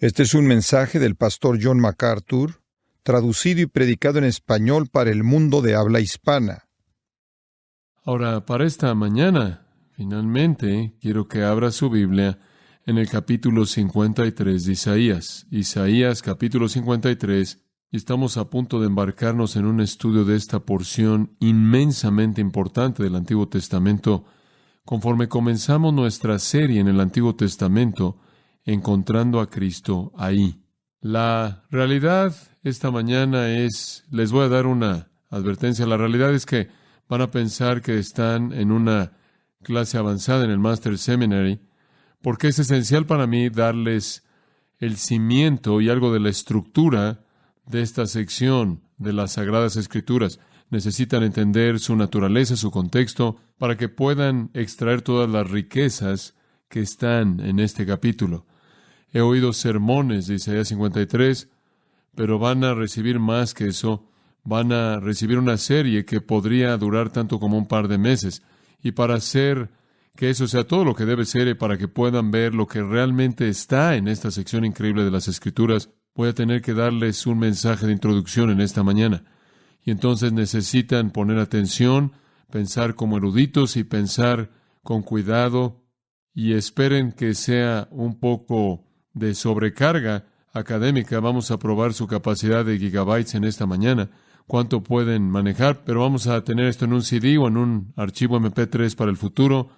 Este es un mensaje del pastor John MacArthur, traducido y predicado en español para el mundo de habla hispana. Ahora, para esta mañana, finalmente, quiero que abra su Biblia en el capítulo 53 de Isaías. Isaías, capítulo 53, y estamos a punto de embarcarnos en un estudio de esta porción inmensamente importante del Antiguo Testamento, conforme comenzamos nuestra serie en el Antiguo Testamento, encontrando a Cristo ahí. La realidad esta mañana es, les voy a dar una advertencia, la realidad es que van a pensar que están en una clase avanzada en el Master Seminary, porque es esencial para mí darles el cimiento y algo de la estructura de esta sección de las Sagradas Escrituras. Necesitan entender su naturaleza, su contexto, para que puedan extraer todas las riquezas que están en este capítulo. He oído sermones de Isaías 53, pero van a recibir más que eso. Van a recibir una serie que podría durar tanto como un par de meses. Y para hacer que eso sea todo lo que debe ser y para que puedan ver lo que realmente está en esta sección increíble de las Escrituras, voy a tener que darles un mensaje de introducción en esta mañana. Y entonces necesitan poner atención, pensar como eruditos y pensar con cuidado, y esperen que sea un poco de sobrecarga académica. Vamos a probar su capacidad de gigabytes en esta mañana, cuánto pueden manejar, pero vamos a tener esto en un CD o en un archivo MP3 para el futuro.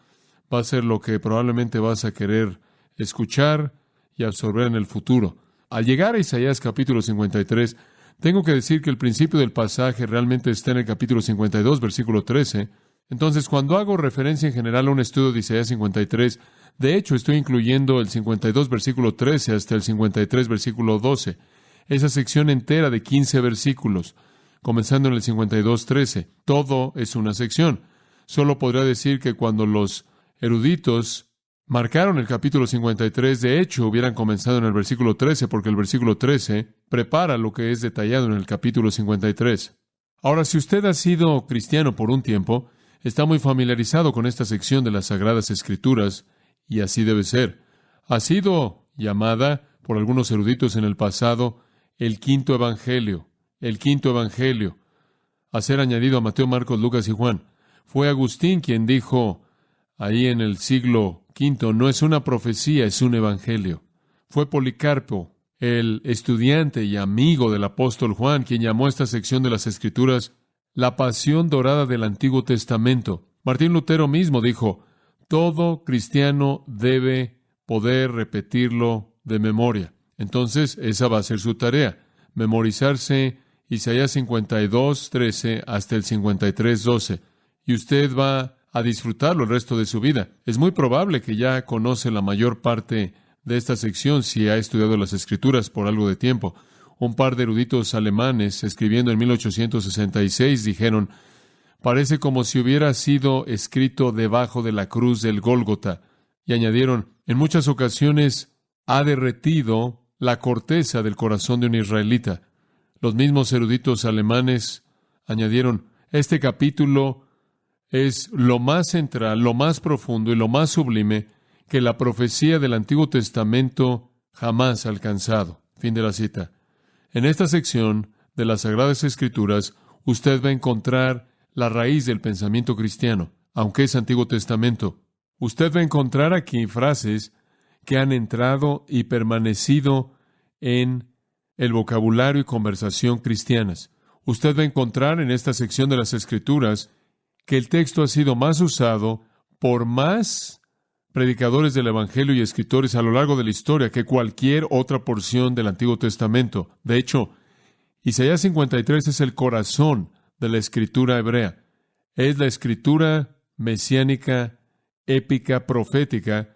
Va a ser lo que probablemente vas a querer escuchar y absorber en el futuro. Al llegar a Isaías capítulo 53, tengo que decir que el principio del pasaje realmente está en el capítulo 52, versículo 13. Entonces, cuando hago referencia en general a un estudio de Isaías 53, de hecho, estoy incluyendo el 52, versículo 13, hasta el 53, versículo 12. Esa sección entera de 15 versículos, comenzando en el 52, 13. Todo es una sección. Solo podría decir que cuando los eruditos marcaron el capítulo 53, de hecho, hubieran comenzado en el versículo 13, porque el versículo 13 prepara lo que es detallado en el capítulo 53. Ahora, si usted ha sido cristiano por un tiempo, está muy familiarizado con esta sección de las Sagradas Escrituras, y así debe ser. Ha sido llamada por algunos eruditos en el pasado el quinto evangelio, a ser añadido a Mateo, Marcos, Lucas y Juan. Fue Agustín quien dijo ahí en el siglo V, no es una profecía, es un evangelio. Fue Policarpo, el estudiante y amigo del apóstol Juan, quien llamó a esta sección de las Escrituras la pasión dorada del Antiguo Testamento. Martín Lutero mismo dijo, todo cristiano debe poder repetirlo de memoria. Entonces, esa va a ser su tarea, memorizarse Isaías 52, 13 hasta el 53, 12. Y usted va a disfrutarlo el resto de su vida. Es muy probable que ya conoce la mayor parte de esta sección si ha estudiado las Escrituras por algo de tiempo. Un par de eruditos alemanes, escribiendo en 1866, dijeron, parece como si hubiera sido escrito debajo de la cruz del Gólgota. Y añadieron, en muchas ocasiones ha derretido la corteza del corazón de un israelita. Los mismos eruditos alemanes añadieron, este capítulo es lo más central, lo más profundo y lo más sublime que la profecía del Antiguo Testamento jamás ha alcanzado. Fin de la cita. En esta sección de las Sagradas Escrituras, usted va a encontrar la raíz del pensamiento cristiano, aunque es Antiguo Testamento. Usted va a encontrar aquí frases que han entrado y permanecido en el vocabulario y conversación cristianas. Usted va a encontrar en esta sección de las Escrituras que el texto ha sido más usado por más predicadores del Evangelio y escritores a lo largo de la historia que cualquier otra porción del Antiguo Testamento. De hecho, Isaías 53 es el corazón de la escritura hebrea. Es la escritura mesiánica, épica, profética,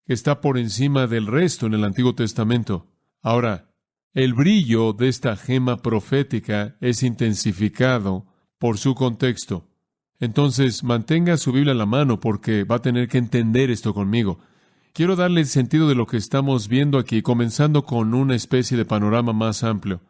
que está por encima del resto en el Antiguo Testamento. Ahora, el brillo de esta gema profética es intensificado por su contexto. Entonces, mantenga su Biblia a la mano porque va a tener que entender esto conmigo. Quiero darle el sentido de lo que estamos viendo aquí, comenzando con una especie de panorama más amplio.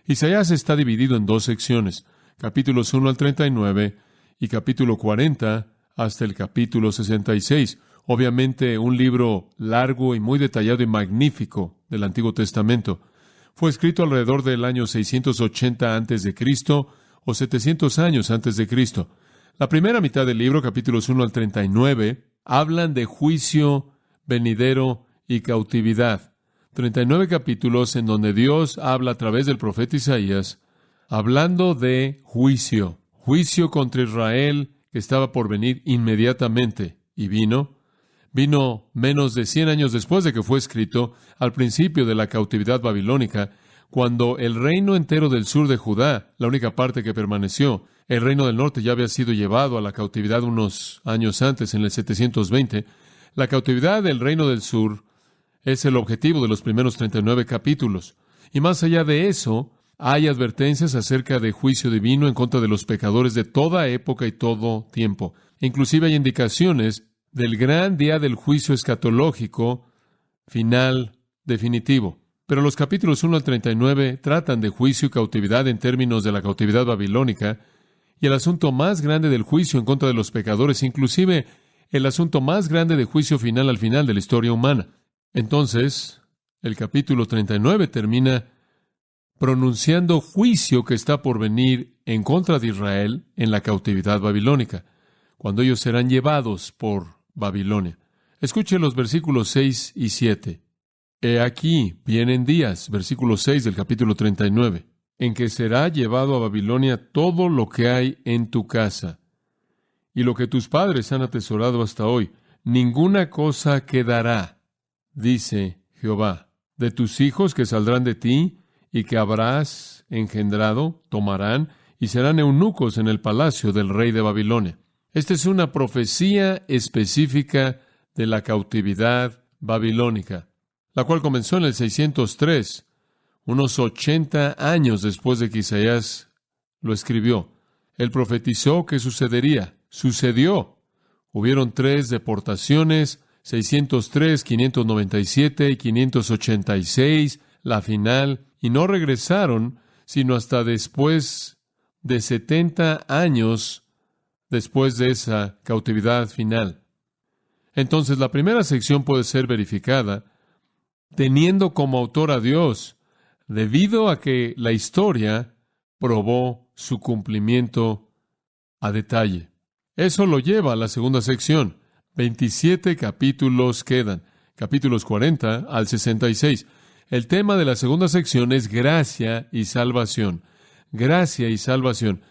Isaías está dividido en dos secciones, capítulos 1 al 39 y capítulo 40 hasta el capítulo 66. Obviamente, un libro largo y muy detallado y magnífico del Antiguo Testamento. Fue escrito alrededor del año 680 antes de Cristo o 700 años antes de Cristo. La primera mitad del libro, capítulos 1 al 39, hablan de juicio venidero y cautividad. 39 capítulos en donde Dios habla a través del profeta Isaías, hablando de juicio contra Israel que estaba por venir inmediatamente. Y vino menos de 100 años después de que fue escrito, al principio de la cautividad babilónica, cuando el reino entero del sur de Judá, la única parte que permaneció, el reino del norte ya había sido llevado a la cautividad unos años antes, en el 720. La cautividad del reino del sur es el objetivo de los primeros 39 capítulos. Y más allá de eso, hay advertencias acerca de juicio divino en contra de los pecadores de toda época y todo tiempo. Inclusive hay indicaciones del gran día del juicio escatológico final definitivo. Pero los capítulos 1 al 39 tratan de juicio y cautividad en términos de la cautividad babilónica y el asunto más grande del juicio en contra de los pecadores, inclusive el asunto más grande de juicio final al final de la historia humana. Entonces, el capítulo 39 termina pronunciando juicio que está por venir en contra de Israel en la cautividad babilónica, cuando ellos serán llevados por Babilonia. Escuche los versículos 6 y 7. He aquí, vienen días, versículo 6 del capítulo 39, en que será llevado a Babilonia todo lo que hay en tu casa, y lo que tus padres han atesorado hasta hoy, ninguna cosa quedará, dice Jehová. De tus hijos que saldrán de ti y que habrás engendrado, tomarán y serán eunucos en el palacio del rey de Babilonia. Esta es una profecía específica de la cautividad babilónica, la cual comenzó en el 603, unos 80 años después de que Isaías lo escribió. Él profetizó que sucedería. Sucedió. Hubieron 3 deportaciones, 603, 597 y 586, la final, y no regresaron sino hasta después de 70 años después de esa cautividad final. Entonces, la primera sección puede ser verificada teniendo como autor a Dios, debido a que la historia probó su cumplimiento a detalle. Eso lo lleva a la segunda sección. 27 capítulos quedan, capítulos 40 al 66. El tema de la segunda sección es gracia y salvación. Gracia y salvación.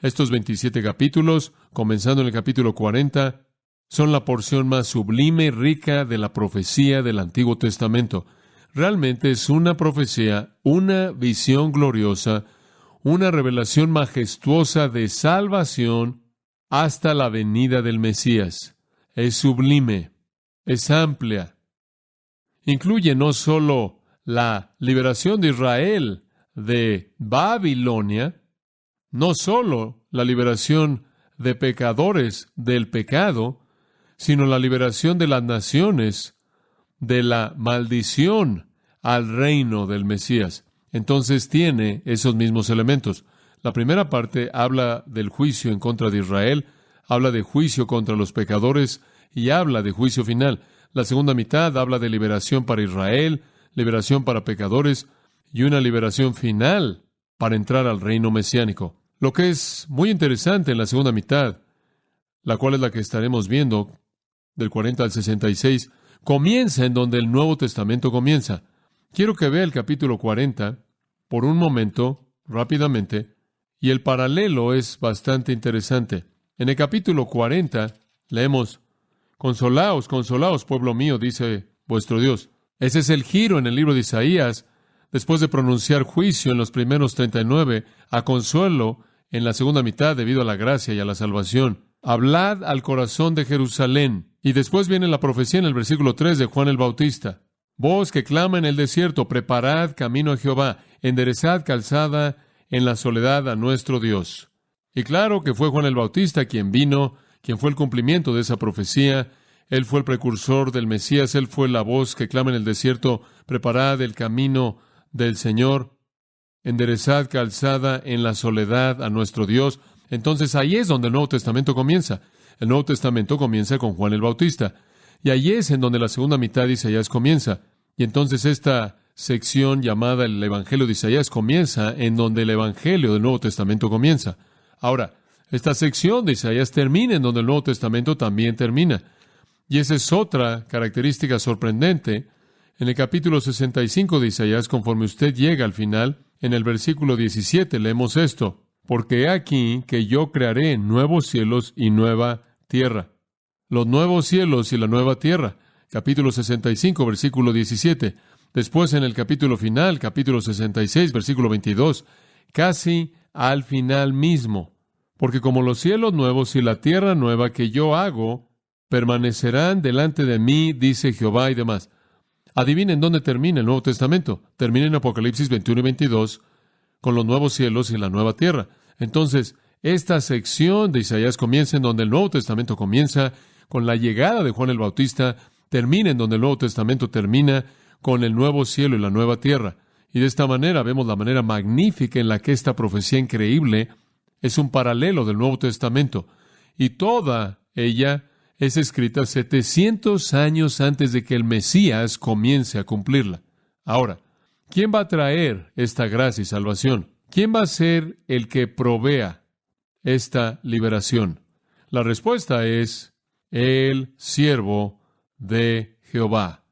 Estos 27 capítulos, comenzando en el capítulo 40, son la porción más sublime y rica de la profecía del Antiguo Testamento. Realmente es una profecía, una visión gloriosa, una revelación majestuosa de salvación hasta la venida del Mesías. Es sublime, es amplia. Incluye no solo la liberación de Israel de Babilonia, no solo la liberación de pecadores del pecado, sino la liberación de las naciones de la maldición al reino del Mesías. Entonces tiene esos mismos elementos. La primera parte habla del juicio en contra de Israel, habla de juicio contra los pecadores y habla de juicio final. La segunda mitad habla de liberación para Israel, liberación para pecadores y una liberación final para entrar al reino mesiánico. Lo que es muy interesante en la segunda mitad, la cual es la que estaremos viendo del 40 al 66, comienza en donde el Nuevo Testamento comienza. Quiero que vea el capítulo 40 por un momento, rápidamente, y el paralelo es bastante interesante. En el capítulo 40 leemos: Consolaos, consolaos, pueblo mío, dice vuestro Dios. Ese es el giro en el libro de Isaías, después de pronunciar juicio en los primeros 39, a consuelo en la segunda mitad debido a la gracia y a la salvación. Hablad al corazón de Jerusalén. Y después viene la profecía en el versículo 3 de Juan el Bautista. Voz que clama en el desierto, preparad camino a Jehová, enderezad calzada en la soledad a nuestro Dios. Y claro que fue Juan el Bautista quien vino, quien fue el cumplimiento de esa profecía. Él fue el precursor del Mesías, él fue la voz que clama en el desierto, preparad el camino del Señor, enderezad calzada en la soledad a nuestro Dios. Entonces ahí es donde el Nuevo Testamento comienza. El Nuevo Testamento comienza con Juan el Bautista. Y allí es en donde la segunda mitad de Isaías comienza. Y entonces esta sección llamada el Evangelio de Isaías comienza en donde el Evangelio del Nuevo Testamento comienza. Ahora, esta sección de Isaías termina en donde el Nuevo Testamento también termina. Y esa es otra característica sorprendente. En el capítulo 65 de Isaías, conforme usted llega al final, en el versículo 17 leemos esto: porque he aquí que yo crearé nuevos cielos y nueva tierra. Los nuevos cielos y la nueva tierra. Capítulo 65, versículo 17. Después, en el capítulo final, capítulo 66, versículo 22, casi al final mismo. Porque como los cielos nuevos y la tierra nueva que yo hago, permanecerán delante de mí, dice Jehová, y demás. Adivinen dónde termina el Nuevo Testamento. Termina en Apocalipsis 21 y 22, con los nuevos cielos y la nueva tierra. Entonces, esta sección de Isaías comienza en donde el Nuevo Testamento comienza, con la llegada de Juan el Bautista, termina en donde el Nuevo Testamento termina, con el nuevo cielo y la nueva tierra. Y de esta manera vemos la manera magnífica en la que esta profecía increíble es un paralelo del Nuevo Testamento. Y toda ella es escrita 700 años antes de que el Mesías comience a cumplirla. Ahora, ¿quién va a traer esta gracia y salvación? ¿Quién va a ser el que provea esta liberación? La respuesta es el siervo de Jehová.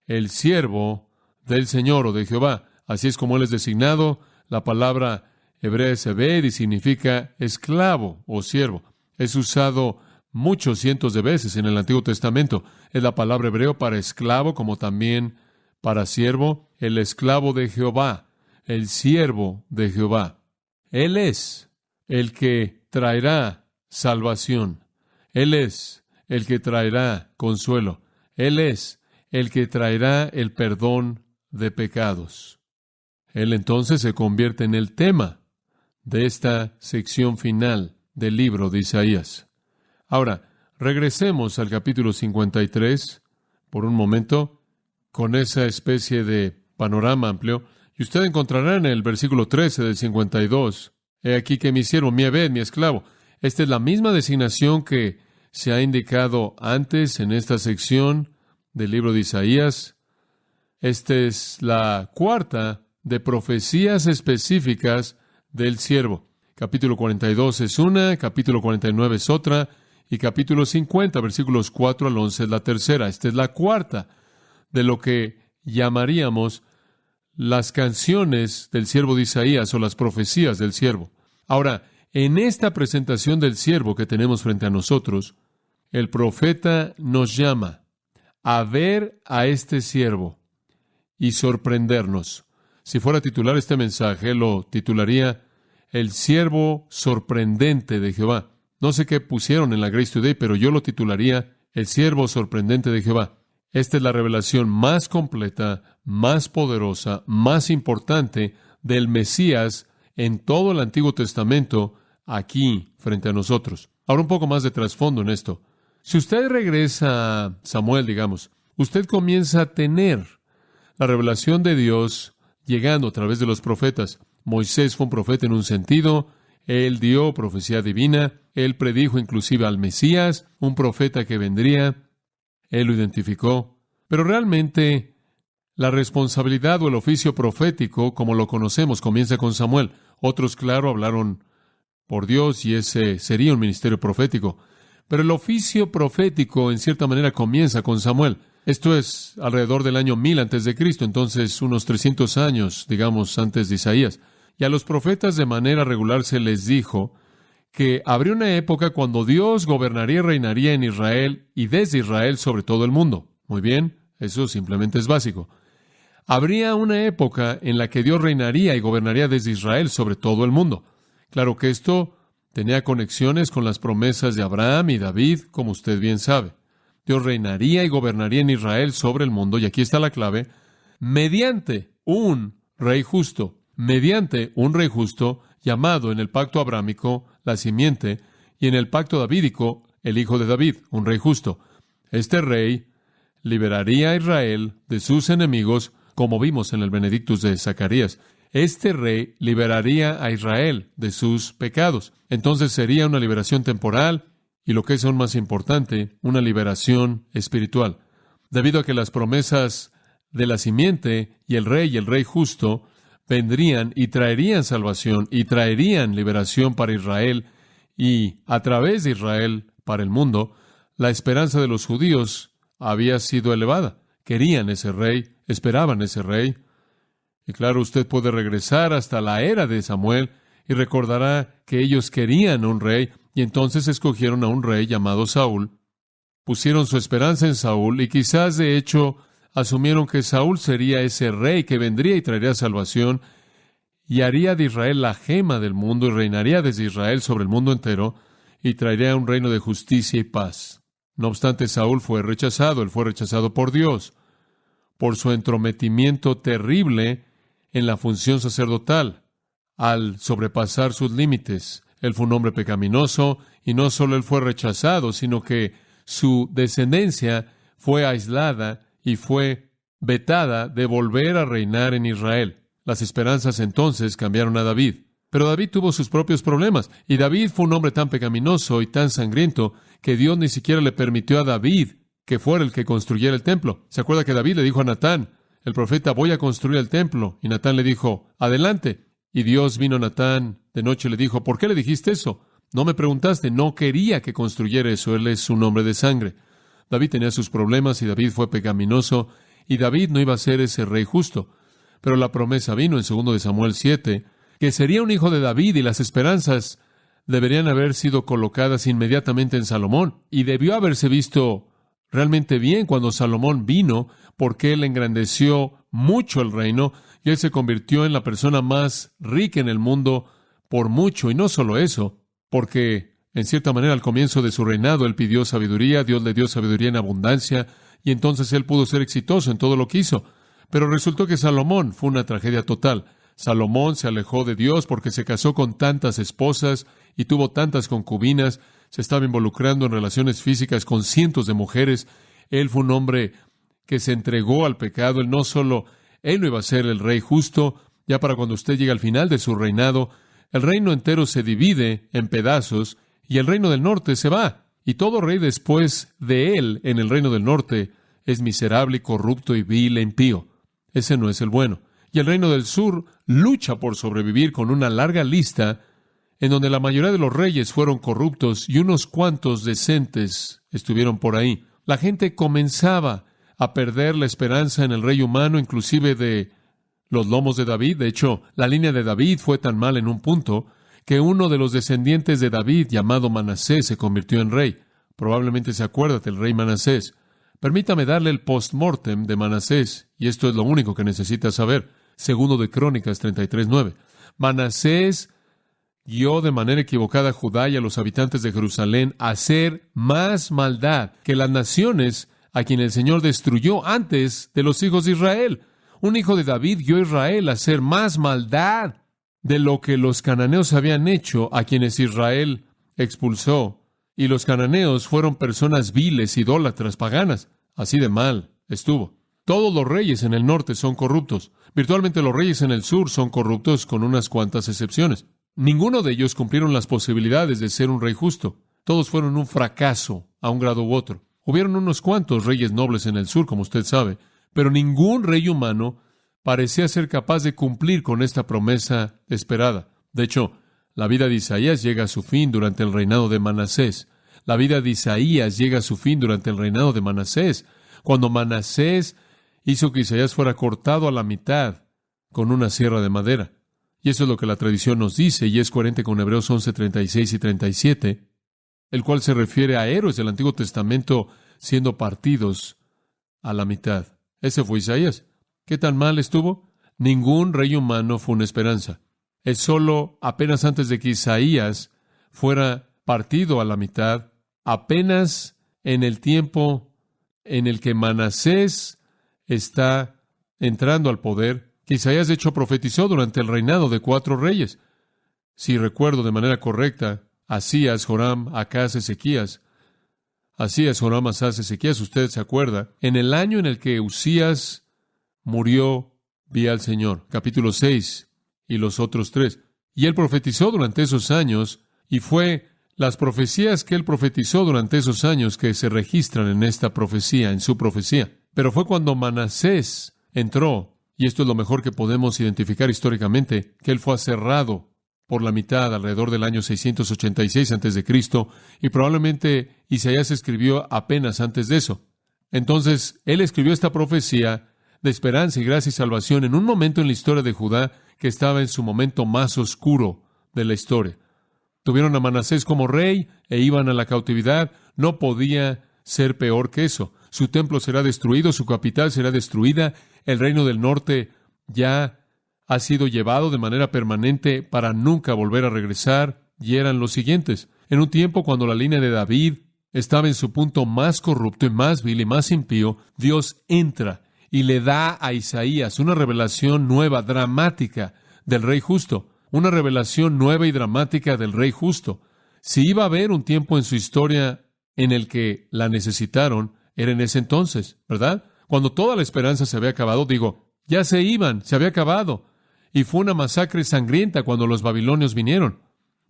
El siervo del Señor o de Jehová. Así es como él es designado. La palabra hebrea es ebed y significa esclavo o siervo. Es usado muchos cientos de veces en el Antiguo Testamento. Es la palabra hebreo para esclavo como también para siervo. El esclavo de Jehová, el siervo de Jehová. Él es el que traerá salvación. Él es el que traerá consuelo. Él es el que traerá el perdón de pecados. Él entonces se convierte en el tema de esta sección final del libro de Isaías. Ahora, regresemos al capítulo 53 por un momento, con esa especie de panorama amplio, y usted encontrará en el versículo 13 del 52, he aquí que mi siervo, mi ebed, mi esclavo. Esta es la misma designación que se ha indicado antes en esta sección del libro de Isaías. Esta es la cuarta de profecías específicas del siervo. Capítulo 42 es una, capítulo 49 es otra, y capítulo 50, versículos 4 al 11 es la tercera. Esta es la cuarta de lo que llamaríamos las canciones del siervo de Isaías o las profecías del siervo. Ahora, en esta presentación del siervo que tenemos frente a nosotros, el profeta nos llama a ver a este siervo y sorprendernos. Si fuera a titular este mensaje, lo titularía El siervo sorprendente de Jehová. No sé qué pusieron en la Grace Today, pero yo lo titularía El siervo sorprendente de Jehová. Esta es la revelación más completa, más poderosa, más importante del Mesías en todo el Antiguo Testamento aquí frente a nosotros. Ahora un poco más de trasfondo en esto. Si usted regresa a Samuel, digamos, usted comienza a tener la revelación de Dios llegando a través de los profetas. Moisés fue un profeta en un sentido, él dio profecía divina, él predijo inclusive al Mesías, un profeta que vendría, él lo identificó. Pero realmente la responsabilidad o el oficio profético, como lo conocemos, comienza con Samuel. Otros, claro, hablaron por Dios y ese sería un ministerio profético. Pero el oficio profético, en cierta manera, comienza con Samuel. Esto es alrededor del año 1000 antes de Cristo, entonces unos 300 años, digamos, antes de Isaías. Y a los profetas de manera regular se les dijo que habría una época cuando Dios gobernaría y reinaría en Israel y desde Israel sobre todo el mundo. Muy bien, eso simplemente es básico. Habría una época en la que Dios reinaría y gobernaría desde Israel sobre todo el mundo. Claro que esto tenía conexiones con las promesas de Abraham y David, como usted bien sabe. Dios reinaría y gobernaría en Israel sobre el mundo, y aquí está la clave, mediante un rey justo. Mediante un rey justo, llamado en el pacto abrámico, la simiente, y en el pacto davídico, el hijo de David, un rey justo. Este rey liberaría a Israel de sus enemigos, como vimos en el Benedictus de Zacarías. Este rey liberaría a Israel de sus pecados. Entonces sería una liberación temporal y lo que es aún más importante, una liberación espiritual. Debido a que las promesas de la simiente y el rey justo, vendrían y traerían salvación y traerían liberación para Israel y a través de Israel para el mundo, la esperanza de los judíos había sido elevada. Querían ese rey, esperaban ese rey. Y claro, usted puede regresar hasta la era de Samuel y recordará que ellos querían un rey y entonces escogieron a un rey llamado Saúl. Pusieron su esperanza en Saúl y quizás de hecho asumieron que Saúl sería ese rey que vendría y traería salvación y haría de Israel la gema del mundo y reinaría desde Israel sobre el mundo entero y traería un reino de justicia y paz. No obstante, Saúl fue rechazado. Él fue rechazado por Dios, por su entrometimiento terrible en la función sacerdotal, al sobrepasar sus límites. Él fue un hombre pecaminoso y no solo él fue rechazado, sino que su descendencia fue aislada y fue vetada de volver a reinar en Israel. Las esperanzas entonces cambiaron a David. Pero David tuvo sus propios problemas, y David fue un hombre tan pecaminoso y tan sangriento que Dios ni siquiera le permitió a David que fuera el que construyera el templo. ¿Se acuerda que David le dijo a Natán, el profeta, voy a construir el templo? Y Natán le dijo, adelante. Y Dios vino a Natán de noche y le dijo, ¿por qué le dijiste eso? No me preguntaste, no quería que construyera eso, él es un hombre de sangre. David tenía sus problemas y David fue pecaminoso, y David no iba a ser ese rey justo. Pero la promesa vino en 2 de Samuel 7, que sería un hijo de David y las esperanzas deberían haber sido colocadas inmediatamente en Salomón. Y debió haberse visto realmente bien cuando Salomón vino, porque él engrandeció mucho el reino y él se convirtió en la persona más rica en el mundo por mucho. Y no solo eso, porque en cierta manera al comienzo de su reinado él pidió sabiduría, Dios le dio sabiduría en abundancia y entonces él pudo ser exitoso en todo lo que hizo. Pero resultó que Salomón fue una tragedia total. Salomón se alejó de Dios porque se casó con tantas esposas y tuvo tantas concubinas, se estaba involucrando en relaciones físicas con cientos de mujeres. Él fue un hombre que se entregó al pecado. Él no iba a ser el rey justo. Ya para cuando usted llega al final de su reinado, el reino entero se divide en pedazos y el reino del norte se va. Y todo rey después de él en el reino del norte es miserable y corrupto y vil e impío. Ese no es el bueno. Y el reino del sur lucha por sobrevivir con una larga lista en donde la mayoría de los reyes fueron corruptos y unos cuantos decentes estuvieron por ahí. La gente comenzaba a perder la esperanza en el rey humano, inclusive de los lomos de David. De hecho, la línea de David fue tan mal en un punto que uno de los descendientes de David, llamado Manasés, se convirtió en rey. Probablemente se acuerda del rey Manasés. Permítame darle el post-mortem de Manasés, y esto es lo único que necesita saber. 2 de Crónicas 33:9. Manasés guió de manera equivocada a Judá y a los habitantes de Jerusalén a hacer más maldad que las naciones a quienes el Señor destruyó antes de los hijos de Israel. Un hijo de David guió a Israel a hacer más maldad de lo que los cananeos habían hecho a quienes Israel expulsó. Y los cananeos fueron personas viles, idólatras, paganas. Así de mal estuvo. Todos los reyes en el norte son corruptos. Virtualmente los reyes en el sur son corruptos con unas cuantas excepciones. Ninguno de ellos cumplieron las posibilidades de ser un rey justo. Todos fueron un fracaso a un grado u otro. Hubieron unos cuantos reyes nobles en el sur, como usted sabe, pero ningún rey humano parecía ser capaz de cumplir con esta promesa esperada. De hecho, la vida de Isaías llega a su fin durante el reinado de Manasés. La vida de Isaías llega a su fin durante el reinado de Manasés, cuando Manasés hizo que Isaías fuera cortado a la mitad con una sierra de madera. Y eso es lo que la tradición nos dice, y es coherente con Hebreos 11:36 y 37, el cual se refiere a héroes del Antiguo Testamento siendo partidos a la mitad. Ese fue Isaías. ¿Qué tan mal estuvo? Ningún rey humano fue una esperanza. Es solo apenas antes de que Isaías fuera partido a la mitad, apenas en el tiempo en el que Manasés está entrando al poder, que Isaías de hecho profetizó durante el reinado de 4 reyes. Si recuerdo de manera correcta, Asías, Joram, Acaz, Ezequías. Asías, Joram, Acaz, Ezequías, usted se acuerda, en el año en el que Usías murió, vi al Señor. Capítulo 6 y los otros 3. Y él profetizó durante esos años y fue las profecías que él profetizó durante esos años que se registran en esta profecía, en su profecía. Pero fue cuando Manasés entró, y esto es lo mejor que podemos identificar históricamente, que él fue aserrado por la mitad alrededor del año 686 a.C., y probablemente Isaías escribió apenas antes de eso. Entonces, él escribió esta profecía de esperanza y gracia y salvación en un momento en la historia de Judá que estaba en su momento más oscuro de la historia. Tuvieron a Manasés como rey e iban a la cautividad. No podía ser peor que eso. Su templo será destruido, su capital será destruida, el reino del norte ya ha sido llevado de manera permanente para nunca volver a regresar, y eran los siguientes. En un tiempo cuando la línea de David estaba en su punto más corrupto y más vil y más impío, Dios entra y le da a Isaías una revelación nueva, dramática, del Rey justo. Una revelación nueva y dramática del Rey justo. Si iba a haber un tiempo en su historia en el que la necesitaron, era en ese entonces, ¿verdad? Cuando toda la esperanza se había acabado, ya se iban, se había acabado. Y fue una masacre sangrienta cuando los babilonios vinieron.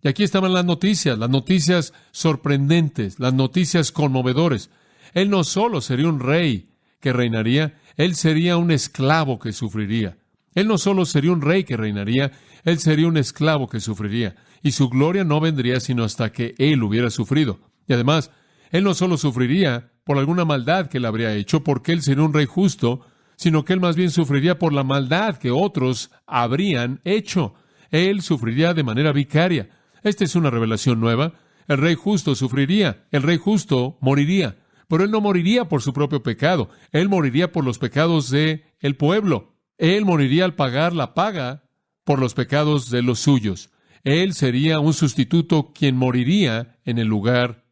Y aquí estaban las noticias sorprendentes, las noticias conmovedores. Él no solo sería un rey que reinaría, él sería un esclavo que sufriría. Él no solo sería un rey que reinaría, él sería un esclavo que sufriría. Y su gloria no vendría sino hasta que él hubiera sufrido. Y además, él no solo sufriría por alguna maldad que él habría hecho, porque él sería un rey justo, sino que él más bien sufriría por la maldad que otros habrían hecho. Él sufriría de manera vicaria. Esta es una revelación nueva. El rey justo sufriría, el rey justo moriría, pero él no moriría por su propio pecado, él moriría por los pecados del pueblo. Él moriría al pagar la paga por los pecados de los suyos. Él sería un sustituto quien moriría en el lugar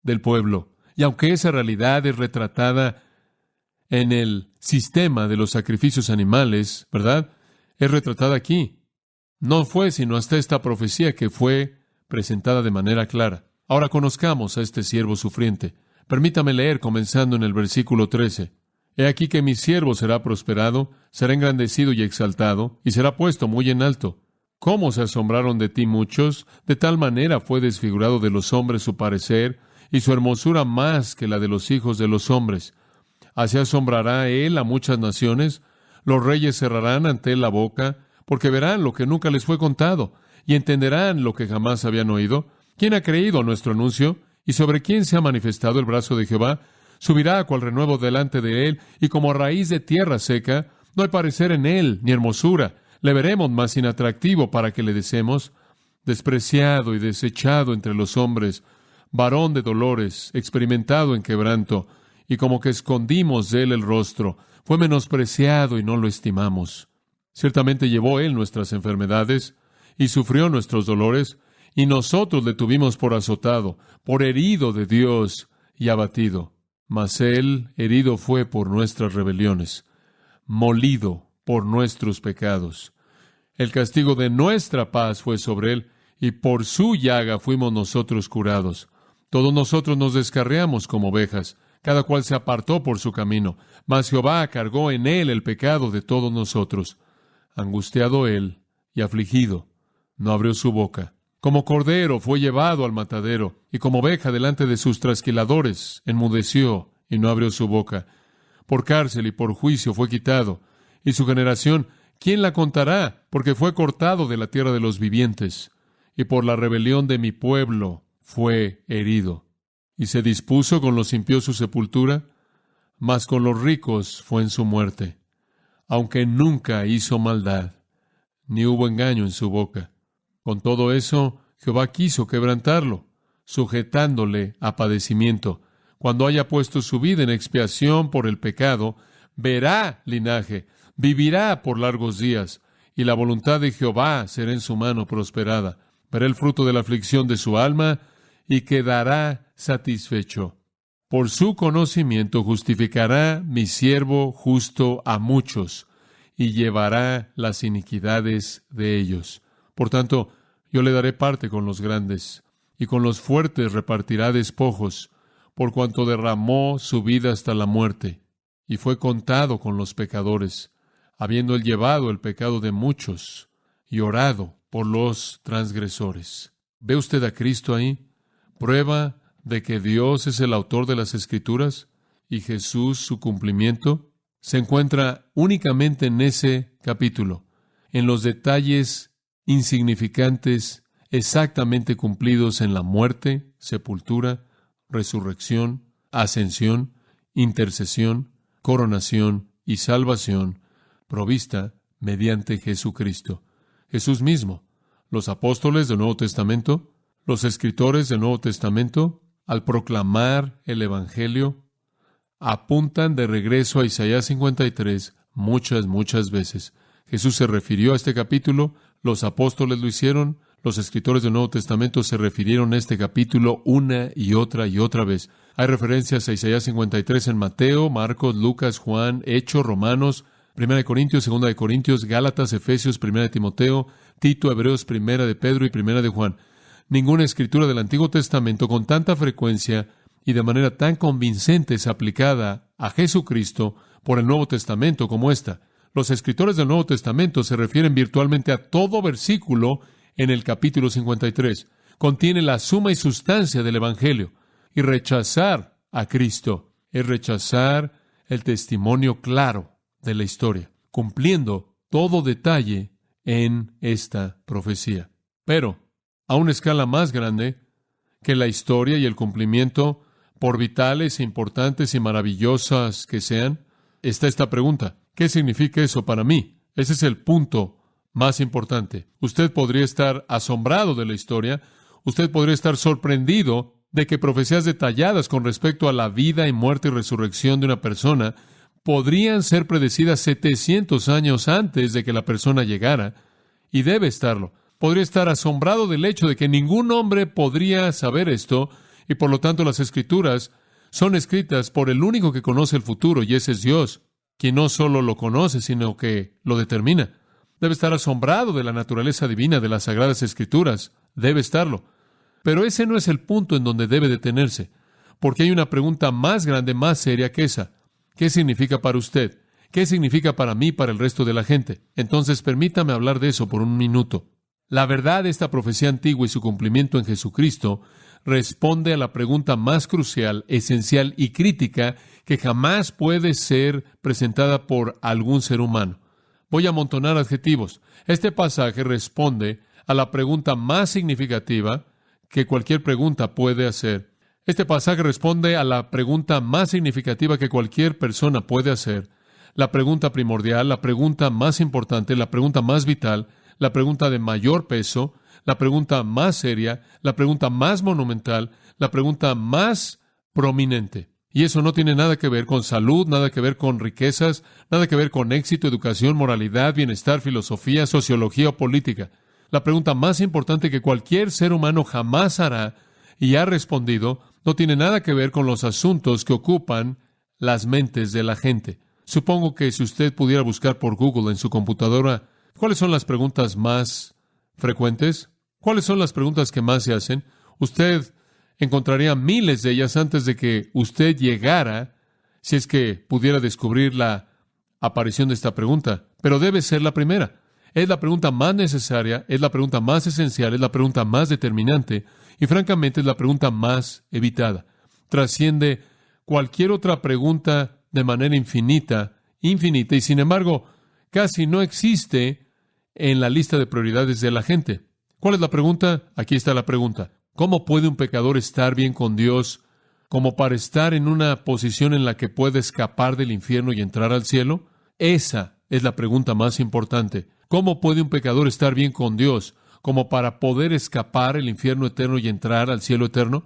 del pueblo. Y aunque esa realidad es retratada en el sistema de los sacrificios animales, ¿verdad? Es retratada aquí. No fue sino hasta esta profecía que fue presentada de manera clara. Ahora conozcamos a este siervo sufriente. Permítame leer comenzando en el versículo 13. He aquí que mi siervo será prosperado, será engrandecido y exaltado, y será puesto muy en alto. ¿Cómo se asombraron de ti muchos? De tal manera fue desfigurado de los hombres su parecer, y su hermosura más que la de los hijos de los hombres. Así asombrará él a muchas naciones. Los reyes cerrarán ante él la boca, porque verán lo que nunca les fue contado, y entenderán lo que jamás habían oído. ¿Quién ha creído a nuestro anuncio? ¿Y sobre quién se ha manifestado el brazo de Jehová? Subirá a cual renuevo delante de él, y como raíz de tierra seca, no hay parecer en él, ni hermosura. Le veremos más inatractivo para que le deseemos. Despreciado y desechado entre los hombres, varón de dolores, experimentado en quebranto, y como que escondimos de él el rostro, fue menospreciado y no lo estimamos. Ciertamente llevó él nuestras enfermedades, y sufrió nuestros dolores, y nosotros le tuvimos por azotado, por herido de Dios y abatido. Mas él herido fue por nuestras rebeliones, molido por nuestros pecados. El castigo de nuestra paz fue sobre él, y por su llaga fuimos nosotros curados. Todos nosotros nos descarriamos como ovejas, cada cual se apartó por su camino, mas Jehová cargó en él el pecado de todos nosotros. Angustiado él y afligido, no abrió su boca. Como cordero fue llevado al matadero, y como oveja delante de sus trasquiladores, enmudeció y no abrió su boca. Por cárcel y por juicio fue quitado, y su generación, ¿quién la contará? Porque fue cortado de la tierra de los vivientes, y por la rebelión de mi pueblo fue herido. Y se dispuso con los impíos su sepultura, mas con los ricos fue en su muerte, aunque nunca hizo maldad, ni hubo engaño en su boca. Con todo eso, Jehová quiso quebrantarlo, sujetándole a padecimiento. Cuando haya puesto su vida en expiación por el pecado, verá linaje, vivirá por largos días, y la voluntad de Jehová será en su mano prosperada. Verá el fruto de la aflicción de su alma, y quedará satisfecho. Por su conocimiento justificará mi siervo justo a muchos, y llevará las iniquidades de ellos. Por tanto, yo le daré parte con los grandes, y con los fuertes repartirá despojos, por cuanto derramó su vida hasta la muerte, y fue contado con los pecadores, habiendo él llevado el pecado de muchos, y orado por los transgresores. ¿Ve usted a Cristo ahí? prueba de que Dios es el autor de las Escrituras y Jesús su cumplimiento, se encuentra únicamente en ese capítulo, en los detalles insignificantes exactamente cumplidos en la muerte, sepultura, resurrección, ascensión, intercesión, coronación y salvación provista mediante Jesucristo. Jesús mismo, los apóstoles del Nuevo Testamento, los escritores del Nuevo Testamento, al proclamar el Evangelio, apuntan de regreso a Isaías 53 muchas veces. Jesús se refirió a este capítulo, los apóstoles lo hicieron, los escritores del Nuevo Testamento se refirieron a este capítulo una y otra vez. Hay referencias a Isaías 53 en Mateo, Marcos, Lucas, Juan, Hechos, Romanos, 1 Corintios, 2 Corintios, Gálatas, Efesios, 1 Timoteo, Tito, Hebreos, 1 de Pedro y 1 de Juan. Ninguna escritura del Antiguo Testamento con tanta frecuencia y de manera tan convincente es aplicada a Jesucristo por el Nuevo Testamento como esta. Los escritores del Nuevo Testamento se refieren virtualmente a todo versículo en el capítulo 53. Contiene la suma y sustancia del Evangelio. Y rechazar a Cristo es rechazar el testimonio claro de la historia, cumpliendo todo detalle en esta profecía. Pero, a una escala más grande que la historia y el cumplimiento, por vitales e importantes y maravillosas que sean, está esta pregunta: ¿qué significa eso para mí? Ese es el punto más importante. Usted podría estar asombrado de la historia, usted podría estar sorprendido de que profecías detalladas con respecto a la vida y muerte y resurrección de una persona podrían ser predecidas 700 años antes de que la persona llegara, y debe estarlo. Podría estar asombrado del hecho de que ningún hombre podría saber esto, y por lo tanto las Escrituras son escritas por el único que conoce el futuro, y ese es Dios, quien no solo lo conoce, sino que lo determina. Debe estar asombrado de la naturaleza divina de las Sagradas Escrituras. Debe estarlo. Pero ese no es el punto en donde debe detenerse, porque hay una pregunta más grande, más seria que esa. ¿Qué significa para usted? ¿Qué significa para mí y para el resto de la gente? Entonces, permítame hablar de eso por un minuto. La verdad de esta profecía antigua y su cumplimiento en Jesucristo responde a la pregunta más crucial, esencial y crítica que jamás puede ser presentada por algún ser humano. Voy a amontonar adjetivos. Este pasaje responde a la pregunta más significativa que cualquier pregunta puede hacer. Este pasaje responde a la pregunta más significativa que cualquier persona puede hacer. La pregunta primordial, la pregunta más importante, la pregunta más vital, la pregunta de mayor peso, la pregunta más seria, la pregunta más monumental, la pregunta más prominente. Y eso no tiene nada que ver con salud, nada que ver con riquezas, nada que ver con éxito, educación, moralidad, bienestar, filosofía, sociología o política. La pregunta más importante que cualquier ser humano jamás hará y ha respondido no tiene nada que ver con los asuntos que ocupan las mentes de la gente. Supongo que si usted pudiera buscar por Google en su computadora, ¿cuáles son las preguntas más frecuentes? ¿Cuáles son las preguntas que más se hacen? Usted encontraría miles de ellas antes de que usted llegara, si es que pudiera descubrir la aparición de esta pregunta. Pero debe ser la primera. Es la pregunta más necesaria, es la pregunta más esencial, es la pregunta más determinante y francamente es la pregunta más evitada. Trasciende cualquier otra pregunta de manera infinita y sin embargo casi no existe en la lista de prioridades de la gente. ¿Cuál es la pregunta? Aquí está la pregunta. ¿Cómo puede un pecador estar bien con Dios como para estar en una posición en la que puede escapar del infierno y entrar al cielo? Esa es la pregunta más importante. ¿Cómo puede un pecador estar bien con Dios como para poder escapar el infierno eterno y entrar al cielo eterno?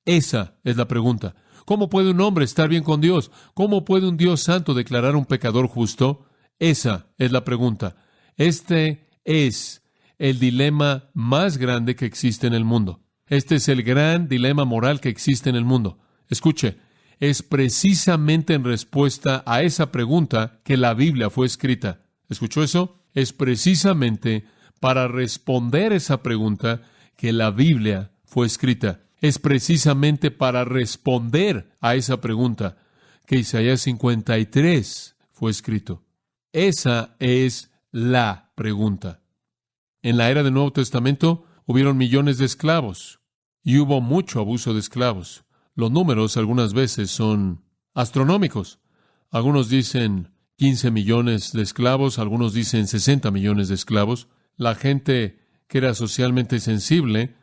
Esa es la pregunta. ¿Cómo puede un hombre estar bien con Dios? ¿Cómo puede un Dios santo declarar a un pecador justo? Esa es la pregunta. Este es el dilema más grande que existe en el mundo. Este es el gran dilema moral que existe en el mundo. Escuche, es precisamente en respuesta a esa pregunta que la Biblia fue escrita. ¿Escuchó eso? Es precisamente para responder esa pregunta que la Biblia fue escrita. Es precisamente para responder a esa pregunta que Isaías 53 fue escrito. Esa es la pregunta. En la era del Nuevo Testamento hubieron millones de esclavos y hubo mucho abuso de esclavos. Los números algunas veces son astronómicos. Algunos dicen 15 millones de esclavos, algunos dicen 60 millones de esclavos. La gente que era socialmente sensible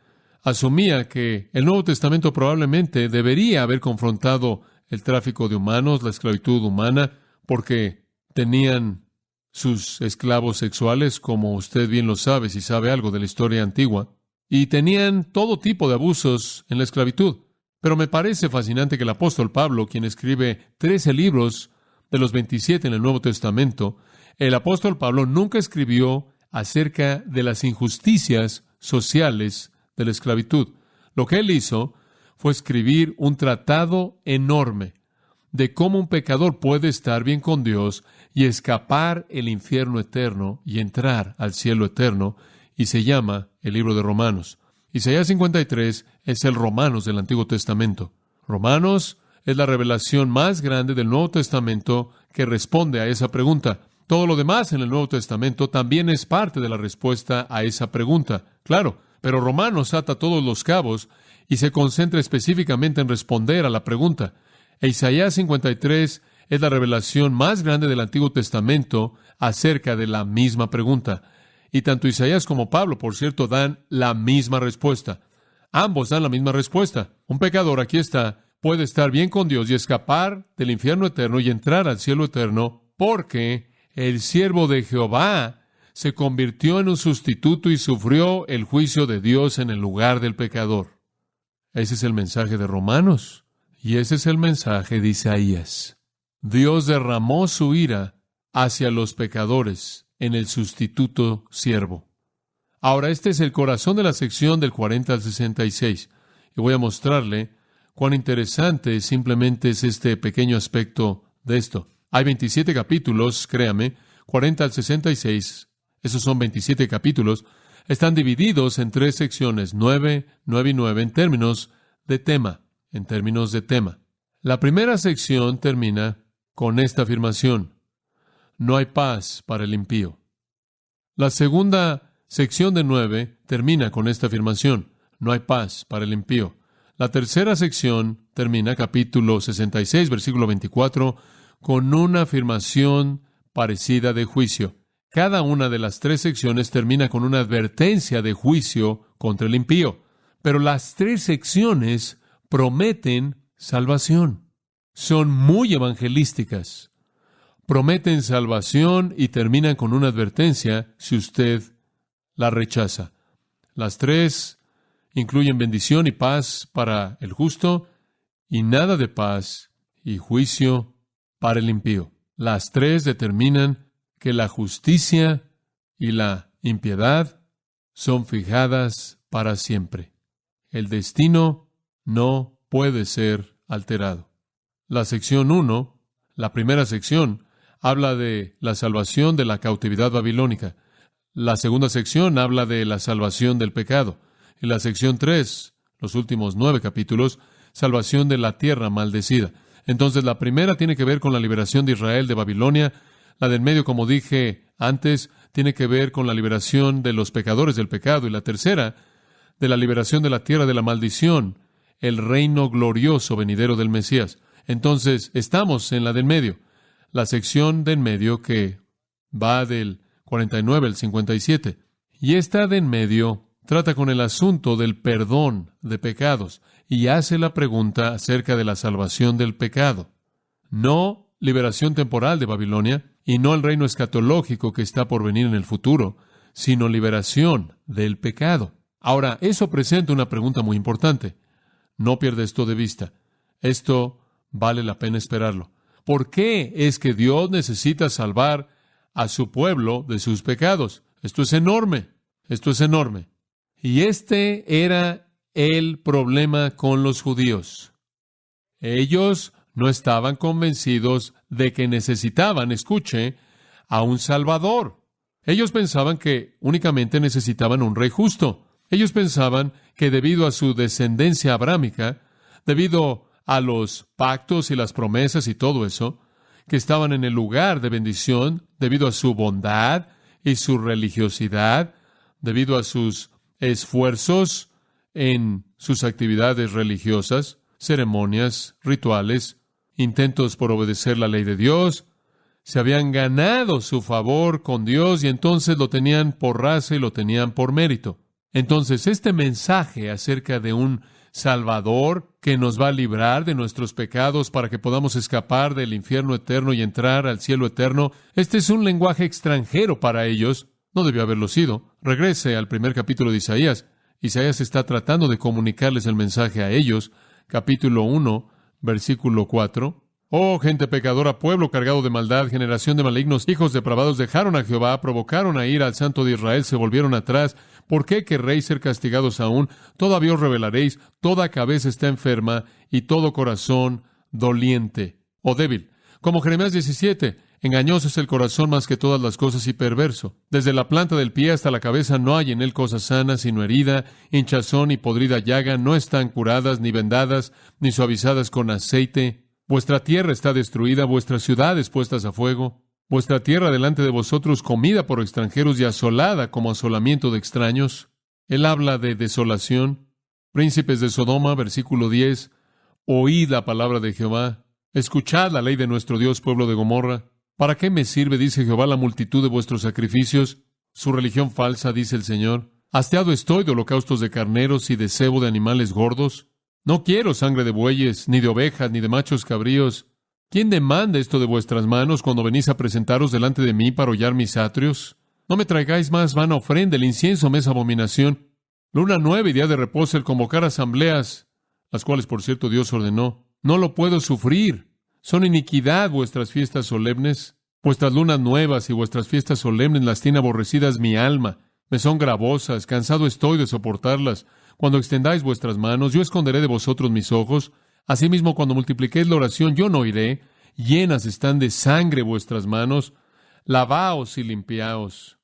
asumía que el Nuevo Testamento probablemente debería haber confrontado el tráfico de humanos, la esclavitud humana, porque tenían sus esclavos sexuales, como usted bien lo sabe si sabe algo de la historia antigua, y tenían todo tipo de abusos en la esclavitud. Pero me parece fascinante que el apóstol Pablo, quien escribe 13 libros de los 27 en el Nuevo Testamento, el apóstol Pablo nunca escribió acerca de las injusticias sociales de la esclavitud. Lo que él hizo fue escribir un tratado enorme de cómo un pecador puede estar bien con Dios y escapar el infierno eterno y entrar al cielo eterno, y se llama el libro de Romanos. Isaías 53 es el Romanos del Antiguo Testamento. Romanos es la revelación más grande del Nuevo Testamento que responde a esa pregunta. Todo lo demás en el Nuevo Testamento también es parte de la respuesta a esa pregunta. Claro, pero Romanos ata todos los cabos y se concentra específicamente en responder a la pregunta. Isaías 53 es la revelación más grande del Antiguo Testamento acerca de la misma pregunta. Y tanto Isaías como Pablo, por cierto, dan la misma respuesta. Ambos dan la misma respuesta. Un pecador, aquí está, puede estar bien con Dios y escapar del infierno eterno y entrar al cielo eterno porque el siervo de Jehová se convirtió en un sustituto y sufrió el juicio de Dios en el lugar del pecador. Ese es el mensaje de Romanos. Y ese es el mensaje de Isaías. Dios derramó su ira hacia los pecadores en el sustituto siervo. Ahora, este es el corazón de la sección del 40 al 66. Y voy a mostrarle cuán interesante simplemente es este pequeño aspecto de esto. Hay 27 capítulos, créame, 40 al 66. Esos son 27 capítulos. Están divididos en 3 secciones, 9, 9 y 9, en términos de tema. La primera sección termina con esta afirmación: no hay paz para el impío. La segunda sección de 9 termina con esta afirmación: no hay paz para el impío. La tercera sección termina, capítulo 66, versículo 24, con una afirmación parecida de juicio. Cada una de las 3 secciones termina con una advertencia de juicio contra el impío. Pero las 3 secciones prometen salvación. Son muy evangelísticas. Prometen salvación y terminan con una advertencia si usted la rechaza. Las 3 incluyen bendición y paz para el justo y nada de paz y juicio para el impío. Las 3 determinan que la justicia y la impiedad son fijadas para siempre. El destino no puede ser alterado. La sección 1, la primera sección, habla de la salvación de la cautividad babilónica. La segunda sección habla de la salvación del pecado. Y la sección 3, los últimos 9 capítulos, salvación de la tierra maldecida. Entonces, la primera tiene que ver con la liberación de Israel de Babilonia. La del medio, como dije antes, tiene que ver con la liberación de los pecadores del pecado. Y la tercera, de la liberación de la tierra de la maldición, el reino glorioso venidero del Mesías. Entonces, estamos en la del medio. La sección de en medio que va del 49 al 57. Y esta de en medio trata con el asunto del perdón de pecados y hace la pregunta acerca de la salvación del pecado. No liberación temporal de Babilonia y no el reino escatológico que está por venir en el futuro, sino liberación del pecado. Ahora, eso presenta una pregunta muy importante. No pierda esto de vista. Esto vale la pena esperarlo. ¿Por qué es que Dios necesita salvar a su pueblo de sus pecados? Esto es enorme. Y este era el problema con los judíos. Ellos no estaban convencidos de que necesitaban, escuche, a un Salvador. Ellos pensaban que únicamente necesitaban un rey justo. Ellos pensaban que debido a su descendencia abrámica, debido a los pactos y las promesas y todo eso, que estaban en el lugar de bendición, debido a su bondad y su religiosidad, debido a sus esfuerzos en sus actividades religiosas, ceremonias, rituales, intentos por obedecer la ley de Dios. Se habían ganado su favor con Dios y entonces lo tenían por raza y lo tenían por mérito. Entonces, este mensaje acerca de un Salvador que nos va a librar de nuestros pecados para que podamos escapar del infierno eterno y entrar al cielo eterno, este es un lenguaje extranjero para ellos. No debió haberlo sido. Regrese al primer capítulo de Isaías. Isaías está tratando de comunicarles el mensaje a ellos. Capítulo 1, versículo 4. Oh, gente pecadora, pueblo cargado de maldad, generación de malignos, hijos depravados, dejaron a Jehová, provocaron a ira al Santo de Israel, se volvieron atrás. ¿Por qué querréis ser castigados aún? Todavía os rebelaréis, toda cabeza está enferma y todo corazón doliente o débil. Como Jeremías 17, engañoso es el corazón más que todas las cosas y perverso. Desde la planta del pie hasta la cabeza no hay en él cosa sana, sino herida, hinchazón y podrida llaga, no están curadas, ni vendadas, ni suavizadas con aceite. Vuestra tierra está destruida, vuestras ciudades puestas a fuego, vuestra tierra delante de vosotros comida por extranjeros y asolada como asolamiento de extraños. Él habla de desolación. Príncipes de Sodoma, versículo 10, oíd la palabra de Jehová, escuchad la ley de nuestro Dios, pueblo de Gomorra. ¿Para qué me sirve, dice Jehová, la multitud de vuestros sacrificios? Su religión falsa, dice el Señor. Hastiado estoy de holocaustos de carneros y de cebo de animales gordos. No quiero sangre de bueyes, ni de ovejas, ni de machos cabríos. ¿Quién demanda esto de vuestras manos cuando venís a presentaros delante de mí para hollar mis atrios? No me traigáis más vana ofrenda, el incienso me es abominación. Luna nueva y día de reposo, el convocar asambleas, las cuales, por cierto, Dios ordenó. No lo puedo sufrir. Son iniquidad vuestras fiestas solemnes. Vuestras lunas nuevas y vuestras fiestas solemnes las tiene aborrecidas mi alma. Me son gravosas, cansado estoy de soportarlas. Cuando extendáis vuestras manos, yo esconderé de vosotros mis ojos. Asimismo, cuando multipliquéis la oración, yo no oiré. Llenas están de sangre vuestras manos. Lavaos y limpiaos.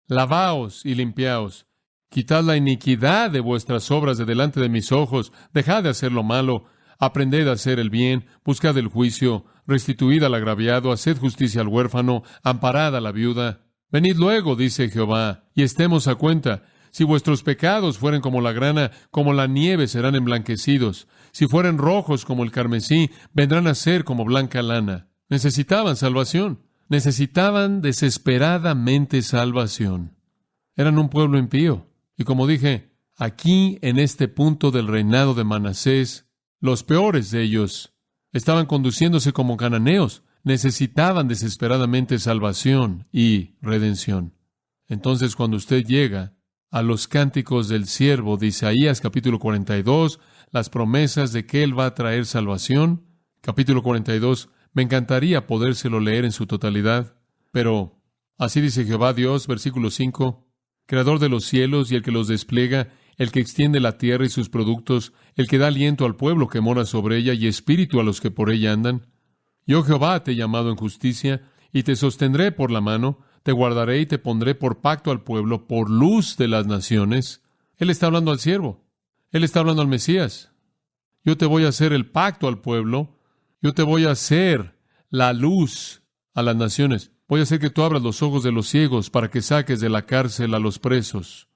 Lavaos y limpiaos. Quitad la iniquidad de vuestras obras de delante de mis ojos. Dejad de hacer lo malo. Aprended a hacer el bien. Buscad el juicio. Restituid al agraviado. Haced justicia al huérfano. Amparad a la viuda. Venid luego, dice Jehová, y estemos a cuenta. Si vuestros pecados fueren como la grana, como la nieve serán emblanquecidos. Si fueren rojos como el carmesí, vendrán a ser como blanca lana. Necesitaban salvación. Necesitaban desesperadamente salvación. Eran un pueblo impío. Y como dije, aquí en este punto del reinado de Manasés, los peores de ellos estaban conduciéndose como cananeos. Necesitaban desesperadamente salvación y redención. Entonces, cuando usted llega a los cánticos del siervo de Isaías, capítulo 42, las promesas de que Él va a traer salvación, capítulo 42, me encantaría podérselo leer en su totalidad, pero así dice Jehová Dios, versículo 5, Creador de los cielos y el que los despliega, el que extiende la tierra y sus productos, el que da aliento al pueblo que mora sobre ella y espíritu a los que por ella andan. Yo Jehová te he llamado en justicia y te sostendré por la mano, te guardaré y te pondré por pacto al pueblo, por luz de las naciones. Él está hablando al siervo. Él está hablando al Mesías. Yo te voy a hacer el pacto al pueblo. Yo te voy a hacer la luz a las naciones. Voy a hacer que tú abras los ojos de los ciegos para que saques de la cárcel a los presos.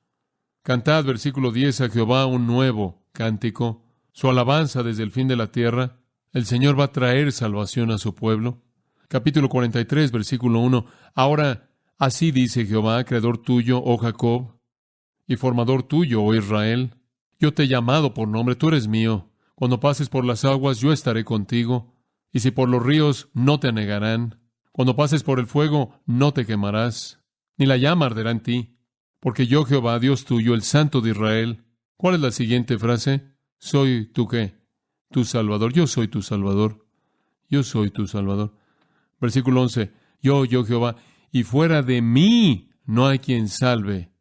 Cantad, versículo 10, a Jehová un nuevo cántico, su alabanza desde el fin de la tierra. El Señor va a traer salvación a su pueblo. Capítulo 43, versículo 1. Ahora, así dice Jehová, creador tuyo, oh Jacob, y formador tuyo, oh Israel. Yo te he llamado por nombre, tú eres mío. Cuando pases por las aguas, yo estaré contigo. Y si por los ríos, no te anegarán. Cuando pases por el fuego, no te quemarás, ni la llama arderá en ti. Porque yo, Jehová, Dios tuyo, el Santo de Israel. ¿Cuál es la siguiente frase? ¿Soy tú qué? Tu Salvador. Yo soy tu Salvador. Yo soy tu Salvador. Versículo 11. Yo, Jehová, y fuera de mí no hay quien salve.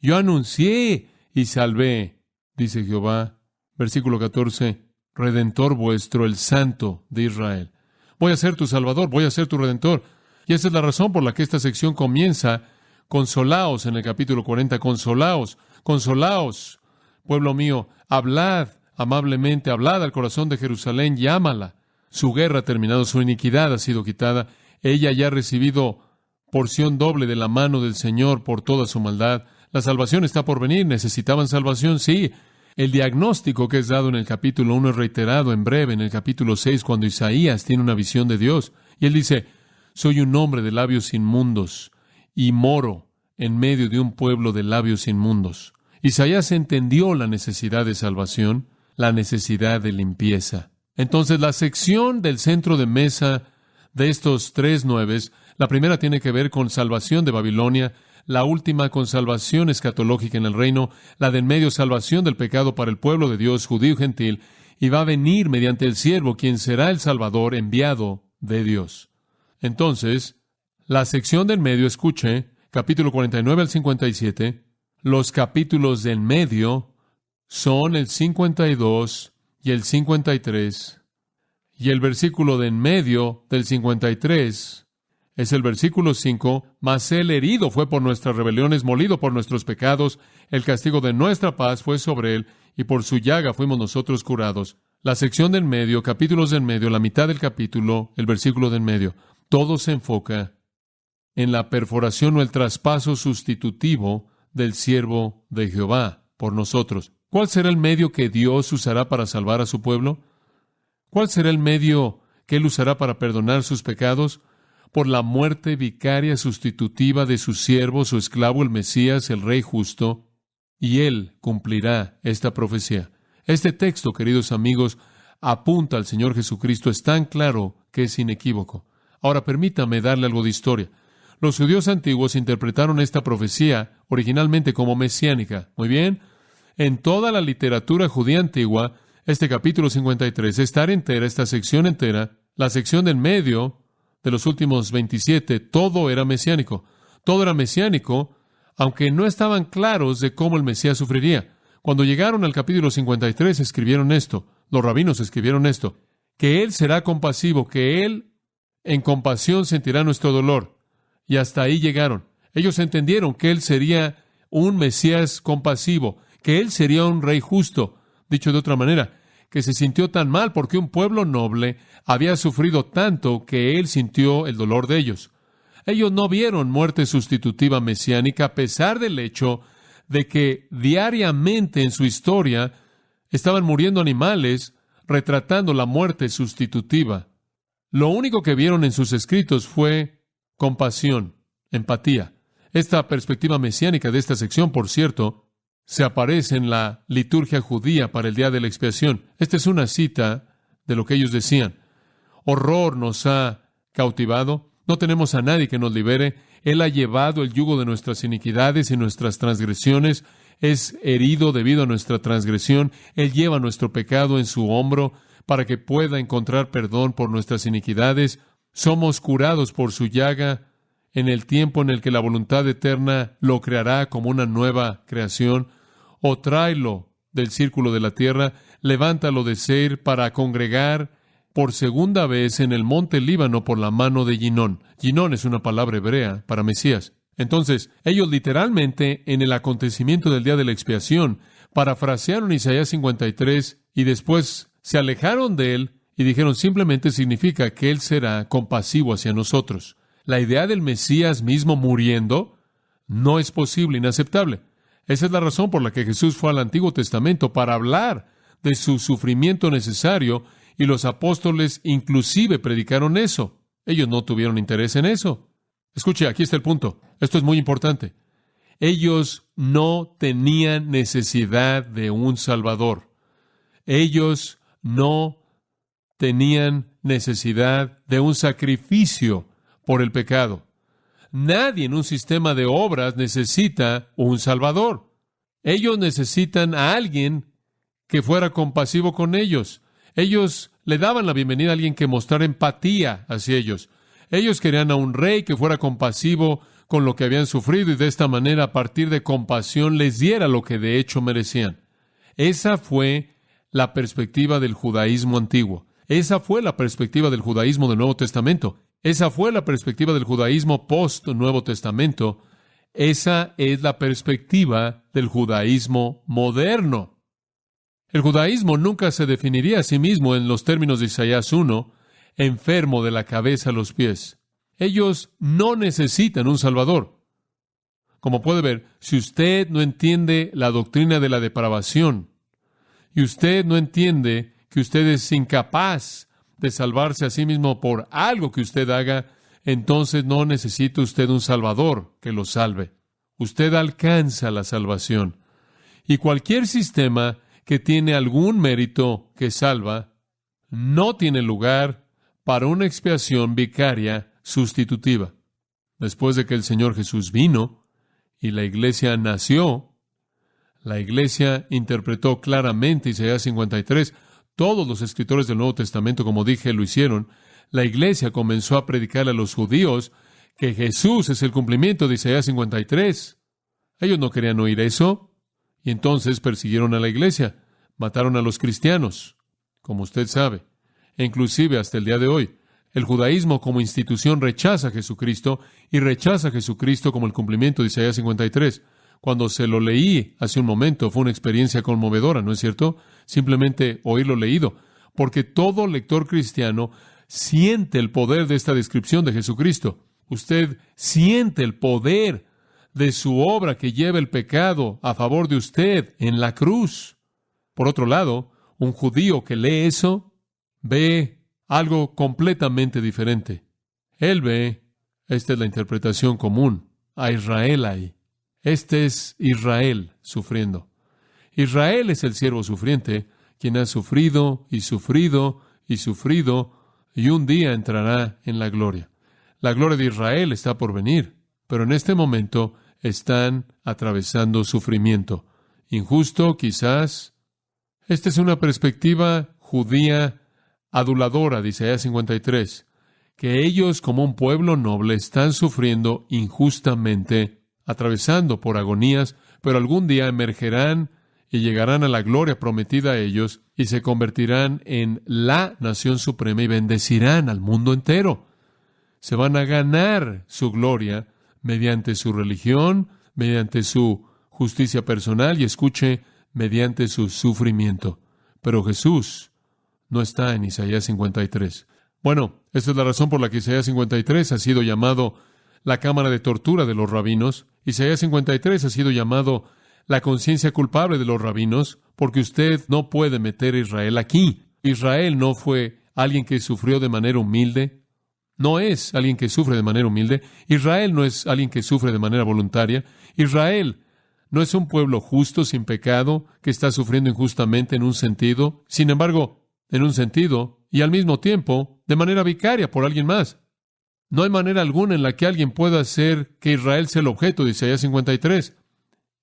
Yo anuncié y salvé, dice Jehová. Versículo 14. Redentor vuestro, el Santo de Israel. Voy a ser tu Salvador, voy a ser tu Redentor. Y esa es la razón por la que esta sección comienza. Consolaos en el capítulo 40. Consolaos, consolaos, pueblo mío. Hablad amablemente, hablad al corazón de Jerusalén, llámala. Su guerra ha terminado, su iniquidad ha sido quitada. Ella ya ha recibido porción doble de la mano del Señor por toda su maldad. La salvación está por venir. ¿Necesitaban salvación? Sí. El diagnóstico que es dado en el capítulo 1 es reiterado en breve en el capítulo 6, cuando Isaías tiene una visión de Dios. Y él dice, soy un hombre de labios inmundos y moro en medio de un pueblo de labios inmundos. Isaías entendió la necesidad de salvación, la necesidad de limpieza. Entonces, la sección del centro de mesa de estos 3:9, la primera tiene que ver con salvación de Babilonia, la última con salvación escatológica en el reino, la de en medio salvación del pecado para el pueblo de Dios, judío y gentil, y va a venir mediante el siervo, quien será el Salvador enviado de Dios. Entonces, la sección del medio, escuche, capítulo 49 al 57, los capítulos del medio son el 52 y el 53, y el versículo de en medio del 53 es el versículo 5, mas él herido fue por nuestras rebeliones, molido por nuestros pecados, el castigo de nuestra paz fue sobre él, y por su llaga fuimos nosotros curados. La sección del medio, capítulos del medio, la mitad del capítulo, el versículo del medio, todo se enfoca en la perforación o el traspaso sustitutivo del siervo de Jehová por nosotros. ¿Cuál será el medio que Dios usará para salvar a su pueblo? ¿Cuál será el medio que Él usará para perdonar sus pecados? Por la muerte vicaria sustitutiva de su siervo, su esclavo, el Mesías, el Rey justo, y Él cumplirá esta profecía. Este texto, queridos amigos, apunta al Señor Jesucristo, es tan claro que es inequívoco. Ahora, permítame darle algo de historia. Los judíos antiguos interpretaron esta profecía originalmente como mesiánica. Muy bien, en toda la literatura judía antigua, este capítulo 53, esta área entera, esta sección entera, la sección del medio de los últimos 27, todo era mesiánico. Todo era mesiánico, aunque no estaban claros de cómo el Mesías sufriría. Cuando llegaron al capítulo 53, escribieron esto, los rabinos escribieron esto, que Él será compasivo, que Él en compasión sentirá nuestro dolor. Y hasta ahí llegaron. Ellos entendieron que Él sería un Mesías compasivo, que Él sería un Rey justo. Dicho de otra manera, que se sintió tan mal porque un pueblo noble había sufrido tanto que Él sintió el dolor de ellos. Ellos no vieron muerte sustitutiva mesiánica a pesar del hecho de que diariamente en su historia estaban muriendo animales retratando la muerte sustitutiva. Lo único que vieron en sus escritos fue compasión, empatía. Esta perspectiva mesiánica de esta sección, por cierto, se aparece en la liturgia judía para el día de la expiación. Esta es una cita de lo que ellos decían. Horror nos ha cautivado. No tenemos a nadie que nos libere. Él ha llevado el yugo de nuestras iniquidades y nuestras transgresiones. Es herido debido a nuestra transgresión. Él lleva nuestro pecado en su hombro para que pueda encontrar perdón por nuestras iniquidades. Somos curados por su llaga en el tiempo en el que la voluntad eterna lo creará como una nueva creación. O tráelo del círculo de la tierra, levántalo de Seir para congregar por segunda vez en el monte Líbano por la mano de Ginón. Ginón es una palabra hebrea para Mesías. Entonces, ellos literalmente, en el acontecimiento del día de la expiación, parafrasearon Isaías 53 y después se alejaron de él y dijeron simplemente significa que Él será compasivo hacia nosotros. La idea del Mesías mismo muriendo no es posible, inaceptable. Esa es la razón por la que Jesús fue al Antiguo Testamento, para hablar de su sufrimiento necesario, y los apóstoles inclusive predicaron eso. Ellos no tuvieron interés en eso. Escuche, aquí está el punto. Esto es muy importante. Ellos no tenían necesidad de un Salvador. Ellos no tenían necesidad de un sacrificio por el pecado. Nadie en un sistema de obras necesita un Salvador. Ellos necesitan a alguien que fuera compasivo con ellos. Ellos le daban la bienvenida a alguien que mostrara empatía hacia ellos. Ellos querían a un rey que fuera compasivo con lo que habían sufrido y de esta manera, a partir de compasión, les diera lo que de hecho merecían. Esa fue la perspectiva del judaísmo antiguo. Esa fue la perspectiva del judaísmo del Nuevo Testamento. Esa fue la perspectiva del judaísmo post-Nuevo Testamento. Esa es la perspectiva del judaísmo moderno. El judaísmo nunca se definiría a sí mismo en los términos de Isaías 1, enfermo de la cabeza a los pies. Ellos no necesitan un Salvador. Como puede ver, si usted no entiende la doctrina de la depravación, y usted no entiende que usted es incapaz de salvarse a sí mismo por algo que usted haga, entonces no necesita usted un Salvador que lo salve. Usted alcanza la salvación. Y cualquier sistema que tiene algún mérito que salva, no tiene lugar para una expiación vicaria sustitutiva. Después de que el Señor Jesús vino y la iglesia nació, la iglesia interpretó claramente Isaías 53. Todos los escritores del Nuevo Testamento, como dije, lo hicieron. La iglesia comenzó a predicar a los judíos que Jesús es el cumplimiento de Isaías 53. Ellos no querían oír eso, y entonces persiguieron a la iglesia, mataron a los cristianos, como usted sabe, e inclusive hasta el día de hoy. El judaísmo como institución rechaza a Jesucristo y rechaza a Jesucristo como el cumplimiento de Isaías 53. Cuando se lo leí hace un momento, fue una experiencia conmovedora, ¿no es cierto? Simplemente oírlo leído, porque todo lector cristiano siente el poder de esta descripción de Jesucristo. Usted siente el poder de su obra que lleva el pecado a favor de usted en la cruz. Por otro lado, un judío que lee eso ve algo completamente diferente. Él ve, esta es la interpretación común, a Israel ahí. Este es Israel sufriendo. Israel es el siervo sufriente, quien ha sufrido y sufrido y sufrido, y un día entrará en la gloria. La gloria de Israel está por venir, pero en este momento están atravesando sufrimiento. Injusto, quizás. Esta es una perspectiva judía aduladora, dice Isaías 53, que ellos como un pueblo noble están sufriendo injustamente, atravesando por agonías, pero algún día emergerán y llegarán a la gloria prometida a ellos y se convertirán en la nación suprema y bendecirán al mundo entero. Se van a ganar su gloria mediante su religión, mediante su justicia personal y, escuche, mediante su sufrimiento. Pero Jesús no está en Isaías 53. Bueno, esta es la razón por la que Isaías 53 ha sido llamado la cámara de tortura de los rabinos. Isaías 53 ha sido llamado la conciencia culpable de los rabinos, porque usted no puede meter a Israel aquí. Israel no fue alguien que sufrió de manera humilde. No es alguien que sufre de manera humilde. Israel no es alguien que sufre de manera voluntaria. Israel no es un pueblo justo, sin pecado, que está sufriendo injustamente en un sentido. Sin embargo, en un sentido, y al mismo tiempo, de manera vicaria por alguien más. No hay manera alguna en la que alguien pueda hacer que Israel sea el objeto de Isaías 53.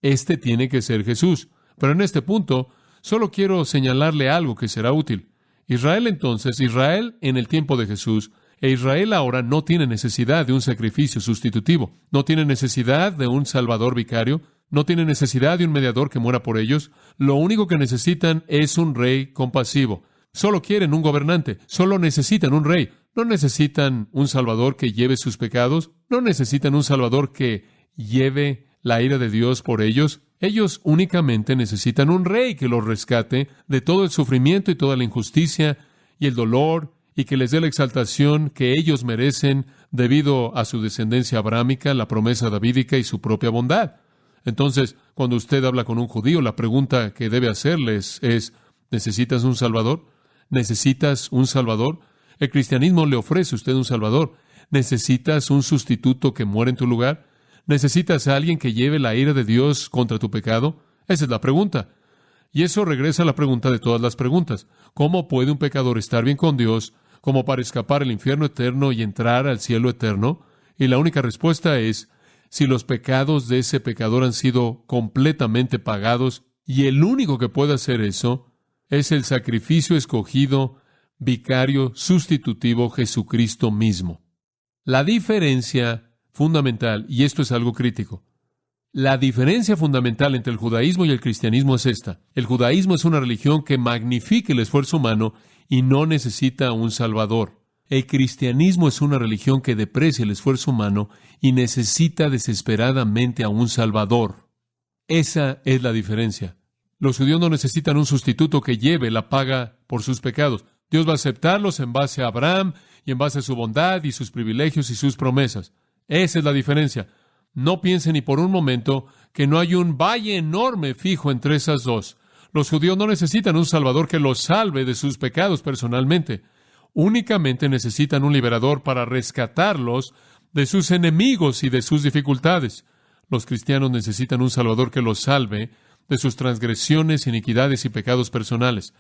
Este tiene que ser Jesús. Pero en este punto, solo quiero señalarle algo que será útil. Israel entonces, Israel en el tiempo de Jesús, e Israel ahora no tiene necesidad de un sacrificio sustitutivo, no tiene necesidad de un salvador vicario, no tiene necesidad de un mediador que muera por ellos. Lo único que necesitan es un rey compasivo. Solo quieren un gobernante, solo necesitan un rey. No necesitan un salvador que lleve sus pecados, no necesitan un salvador que lleve la ira de Dios por ellos. Ellos únicamente necesitan un rey que los rescate de todo el sufrimiento y toda la injusticia y el dolor, y que les dé la exaltación que ellos merecen debido a su descendencia abrámica, la promesa davídica y su propia bondad. Entonces, cuando usted habla con un judío, la pregunta que debe hacerles es, ¿necesitas un salvador? ¿Necesitas un salvador? El cristianismo le ofrece a usted un salvador. ¿Necesitas un sustituto que muera en tu lugar? ¿Necesitas a alguien que lleve la ira de Dios contra tu pecado? Esa es la pregunta. Y eso regresa a la pregunta de todas las preguntas. ¿Cómo puede un pecador estar bien con Dios como para escapar al infierno eterno y entrar al cielo eterno? Y la única respuesta es, si los pecados de ese pecador han sido completamente pagados, y el único que puede hacer eso es el sacrificio escogido, vicario, sustitutivo, Jesucristo mismo. La diferencia fundamental, y esto es algo crítico, la diferencia fundamental entre el judaísmo y el cristianismo es esta. El judaísmo es una religión que magnifica el esfuerzo humano y no necesita un salvador. El cristianismo es una religión que deprecia el esfuerzo humano y necesita desesperadamente a un salvador. Esa es la diferencia. Los judíos no necesitan un sustituto que lleve la paga por sus pecados. Dios va a aceptarlos en base a Abraham y en base a su bondad y sus privilegios y sus promesas. Esa es la diferencia. No piense ni por un momento que no hay un valle enorme fijo entre esas dos. Los judíos no necesitan un Salvador que los salve de sus pecados personalmente. Únicamente necesitan un liberador para rescatarlos de sus enemigos y de sus dificultades. Los cristianos necesitan un Salvador que los salve de sus transgresiones, iniquidades y pecados personales.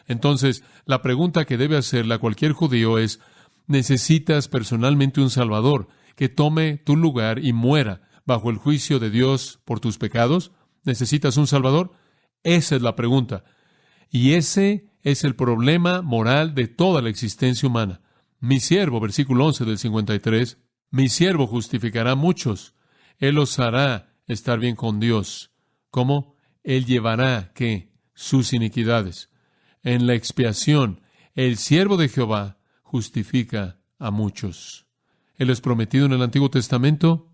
Entonces, la pregunta que debe hacerle a cualquier judío es, ¿necesitas personalmente un Salvador que tome tu lugar y muera bajo el juicio de Dios por tus pecados? ¿Necesitas un Salvador? Esa es la pregunta. Y ese es el problema moral de toda la existencia humana. Mi siervo, versículo 11 del 53, mi siervo justificará a muchos. Él los hará estar bien con Dios. ¿Cómo? Él llevará, ¿qué? Sus iniquidades. En la expiación, el siervo de Jehová justifica a muchos. Él es prometido en el Antiguo Testamento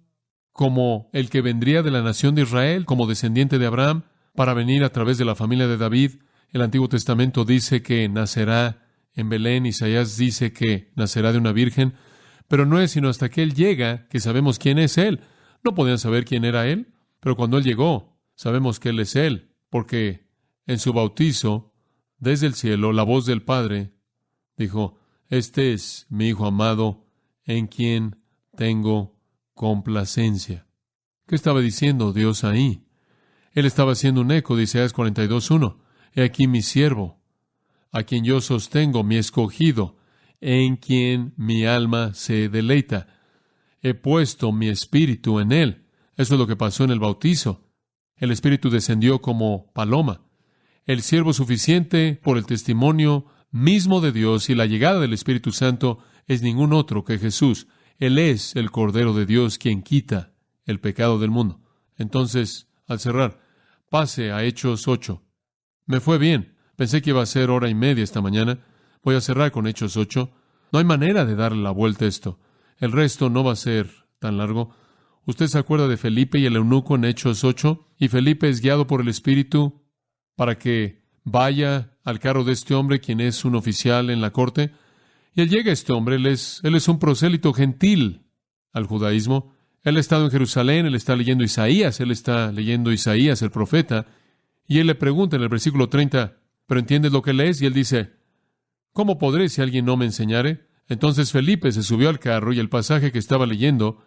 como el que vendría de la nación de Israel, como descendiente de Abraham, para venir a través de la familia de David. El Antiguo Testamento dice que nacerá en Belén. Isaías dice que nacerá de una virgen. Pero no es sino hasta que Él llega que sabemos quién es Él. No podían saber quién era Él, pero cuando Él llegó, sabemos que Él es Él, porque en su bautizo, desde el cielo, la voz del Padre dijo, este es mi Hijo amado, en quien tengo complacencia. ¿Qué estaba diciendo Dios ahí? Él estaba haciendo un eco de Isaías 42:1. He aquí mi siervo, a quien yo sostengo, mi escogido, en quien mi alma se deleita. He puesto mi espíritu en él. Eso es lo que pasó en el bautizo. El espíritu descendió como paloma. El siervo suficiente por el testimonio mismo de Dios y la llegada del Espíritu Santo es ningún otro que Jesús. Él es el Cordero de Dios quien quita el pecado del mundo. Entonces, al cerrar, pase a Hechos 8. Me fue bien. Pensé que iba a ser 1:30 esta mañana. Voy a cerrar con Hechos 8. No hay manera de darle la vuelta a esto. El resto no va a ser tan largo. Usted se acuerda de Felipe y el eunuco en Hechos 8, y Felipe es guiado por el Espíritu para que vaya al carro de este hombre, quien es un oficial en la corte. Y él llega a este hombre, él es un prosélito gentil al judaísmo. Él ha estado en Jerusalén, él está leyendo Isaías, el profeta, y él le pregunta en el versículo 30, ¿pero entiendes lo que lees? Y él dice, ¿cómo podré si alguien no me enseñare? Entonces Felipe se subió al carro y el pasaje que estaba leyendo,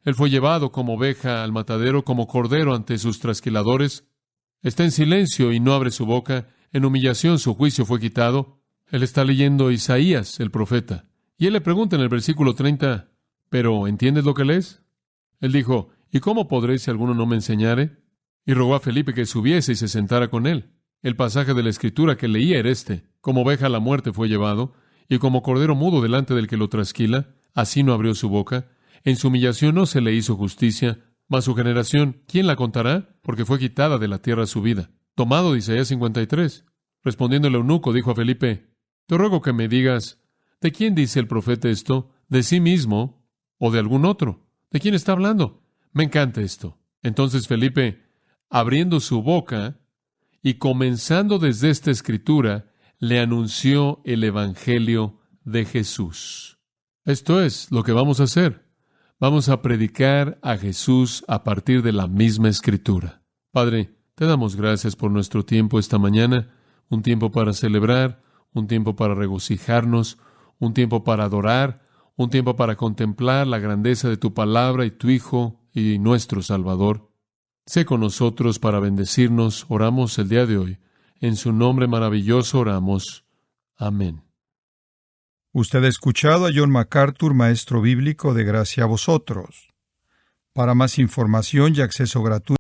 él fue llevado como oveja al matadero, como cordero ante sus trasquiladores. Está en silencio y no abre su boca. En humillación su juicio fue quitado. Él está leyendo Isaías, el profeta. Y él le pregunta en el versículo 30, ¿pero entiendes lo que lees? Él dijo, ¿y cómo podré si alguno no me enseñare? Y rogó a Felipe que subiese y se sentara con él. El pasaje de la Escritura que leía era este: como oveja a la muerte fue llevado, y como cordero mudo delante del que lo trasquila, así no abrió su boca. En su humillación no se le hizo justicia, mas su generación, ¿quién la contará? Porque fue quitada de la tierra su vida. Tomado de Isaías 53. Respondiendo el eunuco, dijo a Felipe, te ruego que me digas, ¿de quién dice el profeta esto? ¿De sí mismo o de algún otro? ¿De quién está hablando? Me encanta esto. Entonces Felipe, abriendo su boca y comenzando desde esta escritura, le anunció el Evangelio de Jesús. Esto es lo que vamos a hacer. Vamos a predicar a Jesús a partir de la misma escritura. Padre, te damos gracias por nuestro tiempo esta mañana, un tiempo para celebrar, un tiempo para regocijarnos, un tiempo para adorar, un tiempo para contemplar la grandeza de tu palabra y tu Hijo y nuestro Salvador. Sé con nosotros para bendecirnos. Oramos el día de hoy. En su nombre maravilloso oramos. Amén. Usted ha escuchado a John MacArthur, maestro bíblico de Gracia a Vosotros. Para más información y acceso gratuito